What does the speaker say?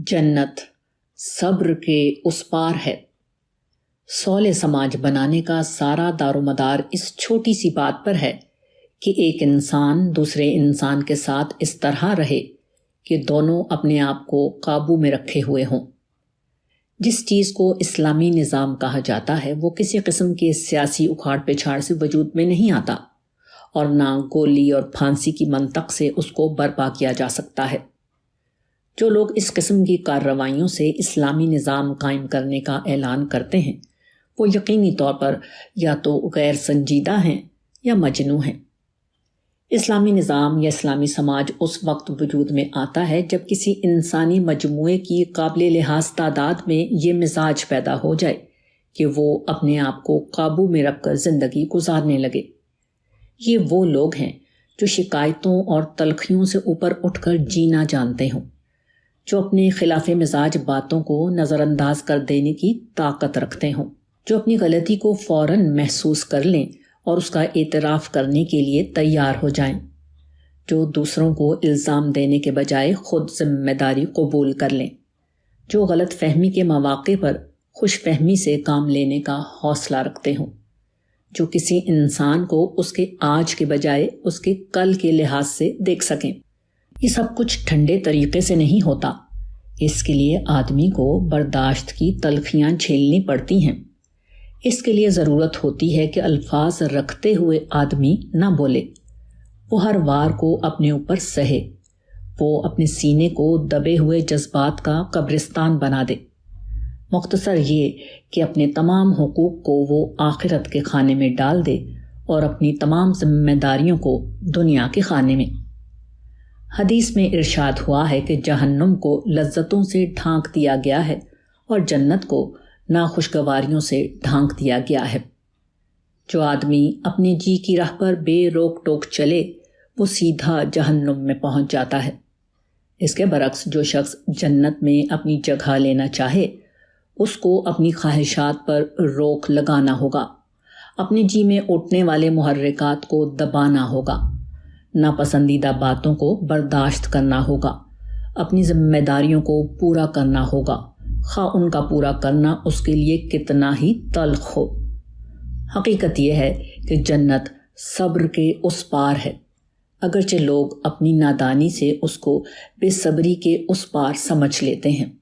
جنت صبر کے اس پار ہے۔ صلح سماج بنانے کا سارا دار و مدار اس چھوٹی سی بات پر ہے کہ ایک انسان دوسرے انسان کے ساتھ اس طرح رہے کہ دونوں اپنے آپ کو قابو میں رکھے ہوئے ہوں۔ جس چیز کو اسلامی نظام کہا جاتا ہے وہ کسی قسم کے سیاسی اکھاڑ پیچھاڑ سے وجود میں نہیں آتا اور نہ گولی اور پھانسی کی منطق سے اس کو برپا کیا جا سکتا ہے۔ جو لوگ اس قسم کی کارروائیوں سے اسلامی نظام قائم کرنے کا اعلان کرتے ہیں وہ یقینی طور پر یا تو غیر سنجیدہ ہیں یا مجنوں ہیں۔ اسلامی نظام یا اسلامی سماج اس وقت وجود میں آتا ہے جب کسی انسانی مجموعے کی قابل لحاظ تعداد میں یہ مزاج پیدا ہو جائے کہ وہ اپنے آپ کو قابو میں رکھ کر زندگی گزارنے لگے۔ یہ وہ لوگ ہیں جو شکایتوں اور تلخیوں سے اوپر اٹھ کر جینا جانتے ہوں، جو اپنے خلاف مزاج باتوں کو نظر انداز کر دینے کی طاقت رکھتے ہوں، جو اپنی غلطی کو فوراً محسوس کر لیں اور اس کا اعتراف کرنے کے لیے تیار ہو جائیں، جو دوسروں کو الزام دینے کے بجائے خود ذمہ داری قبول کر لیں، جو غلط فہمی کے مواقع پر خوش فہمی سے کام لینے کا حوصلہ رکھتے ہوں، جو کسی انسان کو اس کے آج کے بجائے اس کے کل کے لحاظ سے دیکھ سکیں۔ یہ سب کچھ ٹھنڈے طریقے سے نہیں ہوتا، اس کے لیے آدمی کو برداشت کی تلخیاں جھیلنی پڑتی ہیں۔ اس کے لیے ضرورت ہوتی ہے کہ الفاظ رکھتے ہوئے آدمی نہ بولے، وہ ہر وار کو اپنے اوپر سہے، وہ اپنے سینے کو دبے ہوئے جذبات کا قبرستان بنا دے۔ مختصر یہ کہ اپنے تمام حقوق کو وہ آخرت کے خانے میں ڈال دے اور اپنی تمام ذمہ داریوں کو دنیا کے خانے میں۔ حدیث میں ارشاد ہوا ہے کہ جہنم کو لذتوں سے ڈھانک دیا گیا ہے اور جنت کو ناخوشگواریوں سے ڈھانک دیا گیا ہے۔ جو آدمی اپنے جی کی راہ پر بے روک ٹوک چلے وہ سیدھا جہنم میں پہنچ جاتا ہے۔ اس کے برعکس جو شخص جنت میں اپنی جگہ لینا چاہے اس کو اپنی خواہشات پر روک لگانا ہوگا، اپنے جی میں اٹھنے والے محرکات کو دبانا ہوگا، ناپسندیدہ باتوں کو برداشت کرنا ہوگا، اپنی ذمہ داریوں کو پورا کرنا ہوگا، خواہ ان کا پورا کرنا اس کے لیے کتنا ہی تلخ ہو۔ حقیقت یہ ہے کہ جنت صبر کے اس پار ہے، اگرچہ لوگ اپنی نادانی سے اس کو بے صبری کے اس پار سمجھ لیتے ہیں۔